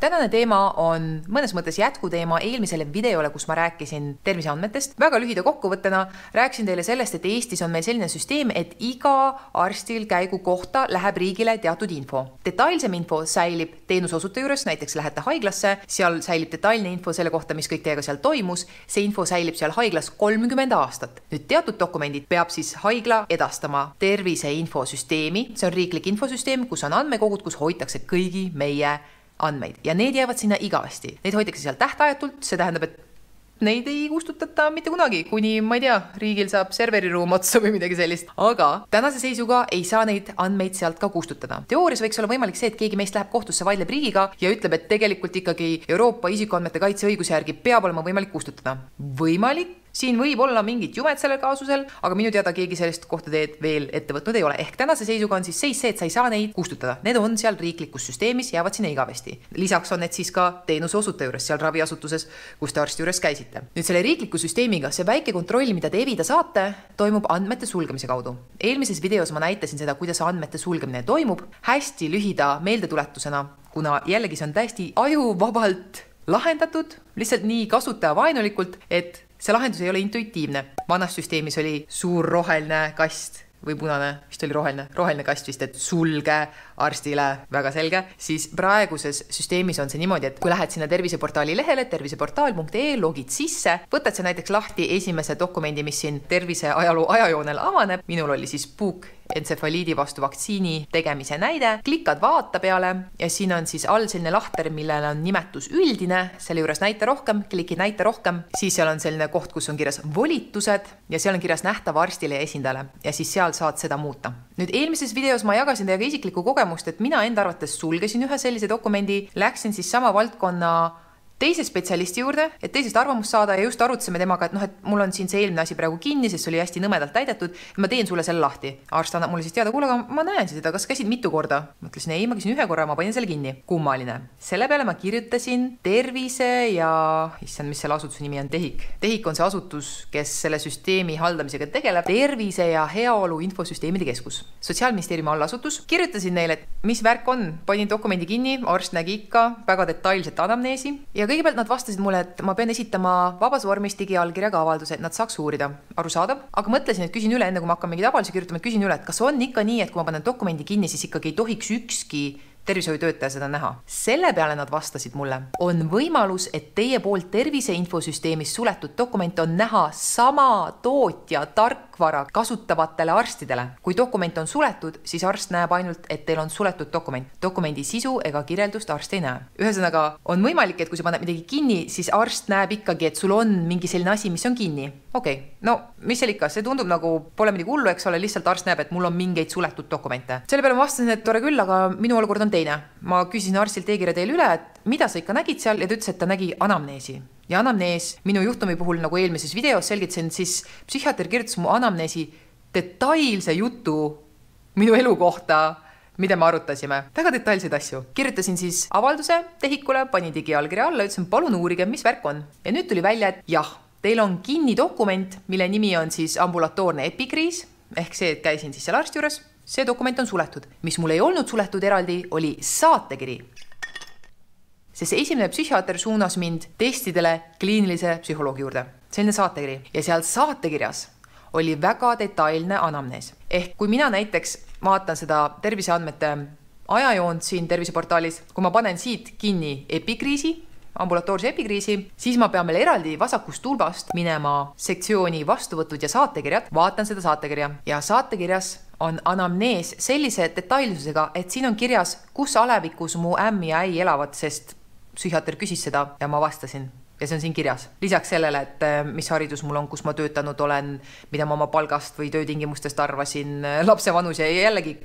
Tänane teema on mõnes mõttes jätkuteema eelmisele videole, kus ma rääkisin terviseandmetest. Väga lühida kokkuvõttena rääkisin teile sellest, et Eestis on meil selline süsteem, et iga arstil käigu kohta läheb riigile teatud info. Detailsem info säilib teenusosuta juures, näiteks lähete haiglasse, seal säilib detailne info selle kohta, mis kõik teiega seal toimus. See info säilib seal haiglas 30 aastat. Nüüd teatud dokumendid peab siis haigla edastama tervise infosüsteemi. See on riiklik infosüsteem, kus on andmekogud, kus hoitakse kõigi meie andmeid ja need jäävad sinna igavesti. Neid hoitakse seal tähtajatult, see tähendab, et neid ei kustutata mitte kunagi, kuni, ma ei tea, riigil saab serveriruum otsa või midagi sellist. Aga tänase seisuga ei saa neid andmeid sealt ka kustutada. Teoorias võiks olla võimalik see, et keegi meist läheb kohtusse vaidleb riigiga ja ütleb, et tegelikult ikkagi Euroopa isikuandmete kaitse õiguse järgi peab olema võimalik kustutada. Võimalik. Siin võib olla mingid jumed sellel kaasusel, aga minu teada keegi sellist kohtuteed veel ette võtnud ei ole. Ehk tänase seisuga on siis seis see, et sa ei saa neid kustutada. Need on seal riiklikus süsteemis, jäävad sinna igavesti. Lisaks on need siis ka teenuse osuta juures, seal raviasutuses, kus te arsti juures käisite. Nüüd selle riikliku süsteemiga see väike kontroll, mida te evida saate, toimub andmete sulgemise kaudu. Eelmises videos ma näitasin seda, kuidas andmete sulgemine toimub. Hästi lühida meeldetuletusena, kuna jällegi see on täiesti ajuvabalt lahendatud, lihtsalt nii kasutajavaenulikult, et see lahendus ei ole intuitiivne. Vanas süsteemis oli suur roheline kast või punane, vist oli roheline kast vist, et sulge arstile, väga selge. Siis praeguses süsteemis on see niimoodi, et kui lähed sinna terviseportaali lehele, terviseportaal.ee, logid sisse, võtad see näiteks lahti esimese dokumendi, mis siin tervise ajaloo ajajoonel avaneb. Minul oli siis puukentsefaliidi vastu vaktsiini tegemise näide. Klikad vaata peale ja siin on siis all selline lahter, millel on nimetus üldine, selle juures näita rohkem, kliki näita rohkem. Siis seal on selline koht, kus on kirjas volitused ja seal on kirjas nähtav arstile ja esindajale ja siis seal saad seda muuta. Nüüd eelmises videos ma jagasin teiega isiklikku kogemust, et mina enda arvates sulgesin ühe sellise dokumendi, läksin siis sama valdkonna teise spetsialisti juurde, et teisest arvamust saada ja just arutasime temaga, et et mul on siin see eelmine asi praegu kinni, sest see oli hästi nõmedalt täidetud ja ma teen sulle selle lahti. Arst annab mulle siis teada, kuule, aga ma näen seda, kas käisid mitu korda? Mõtlesin, ei, ma käisin ühe korra, ma panin selle kinni. Kummaline. Selle peale ma kirjutasin tervise ja, issand, mis selle asutuse nimi on, TEHIK. TEHIK on see asutus, kes selle süsteemi haldamisega tegeleb, tervise ja heaolu infosüsteemide keskus. Sotsiaalministeeriumi allasutus. Kirjutasin neile, et mis värk on, panin dokumendi kinni, arst nägi ikka väga detailset anamneesi ja kõigepealt nad vastasid mulle, et ma pean esitama vabas vormis digiallkirjaga avalduse, et nad saaks uurida. Arusaadav. Aga mõtlesin, et küsin üle, enne kui ma hakkan mingeid avaldusi kirjutama, et küsin üle, et kas on ikka nii, et kui ma panen dokumendi kinni, siis ikkagi ei tohiks ükski tervishoiutöötaja seda näha. Selle peale nad vastasid mulle. On võimalus, et teie poolt tervise infosüsteemis suletud dokument on näha sama tootja tarkvara kasutavatele arstidele. Kui dokument on suletud, siis arst näeb ainult, et teil on suletud dokument. Dokumendi sisu ega kirjeldust arst ei näe. Ühesõnaga, on võimalik, et kui sa paned midagi kinni, siis arst näeb ikkagi, et sul on mingi selline asi, mis on kinni. Okei, no mis seal ikka, see tundub nagu pole midagi hullu, eks ole, lihtsalt arst näeb, et mul on mingeid suletud dokumente. Selle peale ma vastasin, et tore küll, aga minu olukord on teine. Ma küsisin arstilt e-kirja teile üle, et mida sa ikka nägid seal ja ta ütles, et ta nägi anamneesi. Ja anamnees minu juhtumi puhul, nagu eelmises videos selgitasin, siis psühhiaater kirjutas mu anamneesi detailse jutu minu elu kohta, mida me arutasime. Väga detailseid asju. Kirjutasin siis avalduse TEHIKule, panin digiallkirja alla, ütlesin, palun uurige, mis värk on. Ja nüüd tuli välja, et jah, teil on kinni dokument, mille nimi on siis ambulatoorne epikriis, ehk see, et käisin siis seal arsti juures. See dokument on suletud. Mis mul ei olnud suletud eraldi, oli saatekiri. Sest esimene psühhiaater suunas mind testidele kliinilise psühholoogi juurde. Selline saatekiri. Ja seal saatekirjas oli väga detailne anamnees. Ehk kui mina näiteks vaatan seda terviseandmete ajajoont siin terviseportaalis, kui ma panen siit kinni epikriisi, ambulatoorse epikriisi, siis ma pean veel eraldi vasakust tulbast minema sektsiooni vastuvõtud ja saatekirjad, vaatan seda saatekirja ja saatekirjas on anamnees sellise detailsusega, et siin on kirjas, kus alevikus mu ämm ja äi elavad, sest psühhiaater küsis seda ja ma vastasin. Ja see on siin kirjas. Lisaks sellele, et mis haridus mul on, kus ma töötanud olen, mida ma oma palgast või töötingimustest arvasin, lapse vanus ja jällegi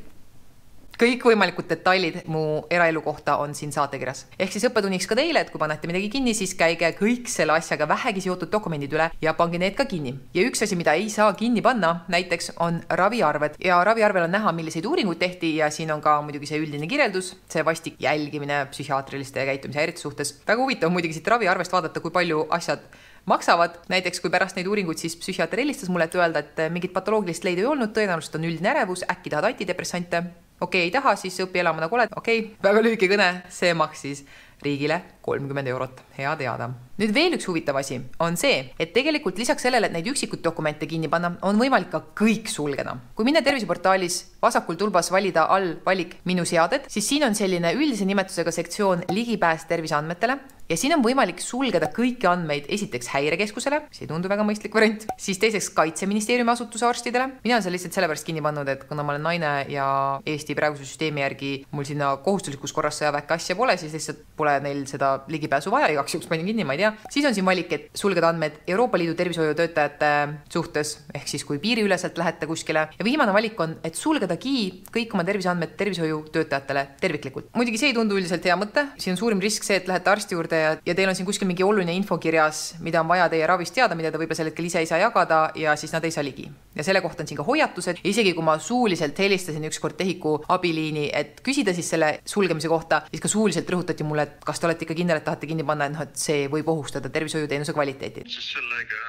kõik võimalikud detailid mu eraelu kohta on siin saatekirjas. Ehk siis õppetunniks ka teile, et kui panete midagi kinni, siis käige kõik selle asjaga vähegi seotud dokumendid üle ja pange need ka kinni. Ja üks asi, mida ei saa kinni panna, näiteks on raviarved. Ja raviarvel on näha, milliseid uuringuid tehti ja siin on ka muidugi see üldine kirjeldus, see vastik jälgimine psühhiaatriliste ja käitumise häirete suhtes. Väga huvitav muidugi siit raviarvest vaadata, kui palju asjad maksavad. Näiteks kui pärast neid uuringuid siis psühhiaater helistas mulle, et öelda, et mingit patoloogilist leidu ei olnud, tõenäoliselt on üldine ärevus, äkki tahad antidepressante. Okei, ei taha, siis õpi elama nagu oled. Okei, väga lühike kõne, see maksis riigile 30 €. Hea teada. Nüüd veel üks huvitav asi on see, et tegelikult lisaks sellele, et neid üksikuid dokumente kinni panna, on võimalik ka kõik sulgeda. Kui minna terviseportaalis vasakul tulbas valida all valik minu seaded, siis siin on selline üldise nimetusega sektsioon ligipääs terviseandmetele ja siin on võimalik sulgeda kõiki andmeid esiteks häirekeskusele, see ei tundu väga mõistlik variant, siis teiseks Kaitseministeeriumi asutuse arstidele. Mina olen seal lihtsalt sellepärast kinni pannud, et kuna ma olen naine ja Eesti praeguse süsteemi järgi mul sinna kohustuslikus korras sõjaväkke asja pole, siis lihtsalt pole neil seda ligipääsu vaja, igaks juhuks panin kinni, ma ei tea. Siis on siin valik, et sulgeda andmed Euroopa Liidu tervishoiutöötajate suhtes, ehk siis kui piiriüleselt lähete kuskile. Ja viimane valik on, et sulgedagi kõik oma terviseandmed tervishoiutöötajatele terviklikult. Muidugi see ei tundu üldiselt hea mõte. Siin on suurim risk see, et lähete arsti juurde ja teil on siin kuskil mingi oluline info kirjas, mida on vaja teie ravist teada, mida te võib-olla sel hetkel ise ei saa jagada ja siis nad ei saa ligi. Ja selle kohta on siin ka hoiatused. Isegi kui ma suuliselt helistasin ükskord TEHIK-u abiliini, et küsida siis selle sulgemise kohta, siis ka suuliselt rõhutati mulle, et kas te olete ikka kindel, et tahate kinni panna, et see võib ohustada tervishoiuteenuse kvaliteeti. Siis sellega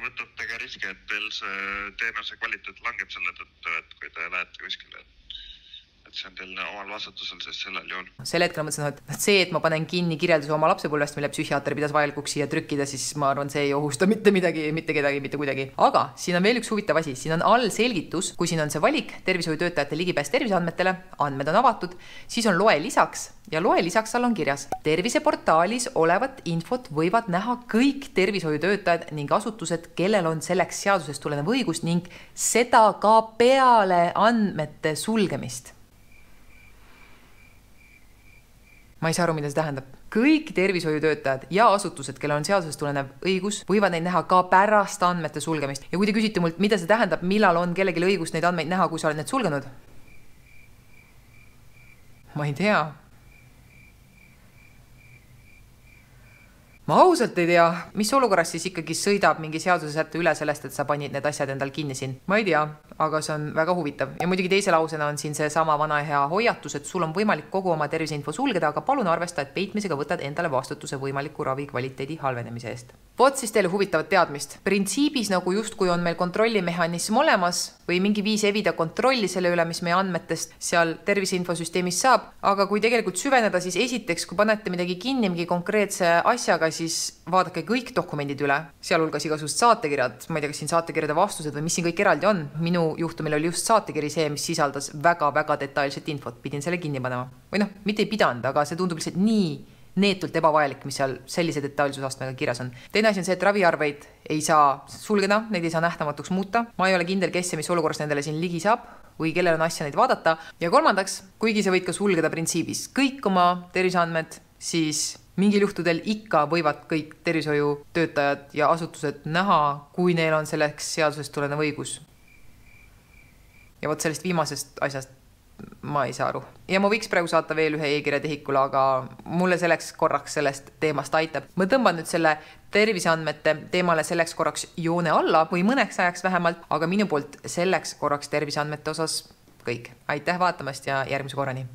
võtate ka riski, et teil see teenuse kvaliteet langeb selle tõttu, et kui te lähete kuskile, et see on teil omal vastutusel, sest sellel juhul. Sel hetkel mõtlesin, et see, et ma panen kinni kirjelduse oma lapsepõlvest, mille psühhiaater pidas vajalikuks siia trükkida, siis ma arvan, see ei ohusta mitte midagi, mitte kedagi, mitte kuidagi. Aga siin on veel üks huvitav asi. Siin on all selgitus, kui siin on see valik tervishoiutöötajate ligipääs terviseandmetele, andmed on avatud, siis on loe lisaks ja loe lisaks all on kirjas. Terviseportaalis olevat infot võivad näha kõik tervishoiutöötajad ning asutused, kellel on selleks seadusest tulenev õigus ning seda ka peale andmete sulgemist. Ma ei saa aru, mida see tähendab. Kõik tervishoiutöötajad ja asutused, kellel on seadusest tulenev õigus, võivad neid näha ka pärast andmete sulgemist. Ja kui te küsite mult, mida see tähendab, millal on kellelgi õigus neid andmeid näha, kui sa oled need sulgenud? Ma ei tea. Ma ausalt ei tea, mis olukorras siis ikkagi sõidab mingi seaduse sätte üle sellest, et sa panid need asjad endal kinni siin. Ma ei tea, aga see on väga huvitav. Ja muidugi teise lausena on siin see sama vana hea hoiatus, et sul on võimalik kogu oma terviseinfo sulgeda, aga palun arvesta, et peitmisega võtad endale vastutuse võimaliku ravi kvaliteedi halvenemise eest. Vot siis teile huvitavat teadmist. Printsiibis nagu justkui on meil kontrollimehhanism olemas või mingi viis evida kontrolli selle üle, mis meie andmetest seal terviseinfosüsteemis saab. Aga kui tegelikult süveneda, siis esiteks, kui panete midagi kinni mingi konkreetse asjaga, siis vaadake kõik dokumendid üle, sealhulgas igasugused saatekirjad. Ma ei tea, kas siin saatekirjade vastused või mis siin kõik eraldi on. Minu juhtumil oli just saatekiri see, mis sisaldas väga-väga detailset infot. Pidin selle kinni panema. Või mitte ei pidanud, aga see tundub lihtsalt nii neetult ebavajalik, mis seal sellise detailsusastmega kirjas on. Teine asi on see, et raviarveid ei saa sulgeda, neid ei saa nähtamatuks muuta. Ma ei ole kindel, kes ja mis olukorras nendele siin ligi saab või kellel on asja neid vaadata. Ja kolmandaks, kuigi sa võid ka sulgeda printsiibis kõik oma terviseandmed, siis mingil juhtudel ikka võivad kõik tervishoiutöötajad ja asutused näha, kui neil on selleks seadusest tulenev õigus. Ja vot sellest viimasest asjast ma ei saa aru. Ja ma võiks praegu saata veel ühe e-kirja TEHIK-ule, aga mulle selleks korraks sellest teemast aitab. Ma tõmban nüüd selle terviseandmete teemale selleks korraks joone alla või mõneks ajaks vähemalt, aga minu poolt selleks korraks terviseandmete osas kõik. Aitäh vaatamast ja järgmise korrani!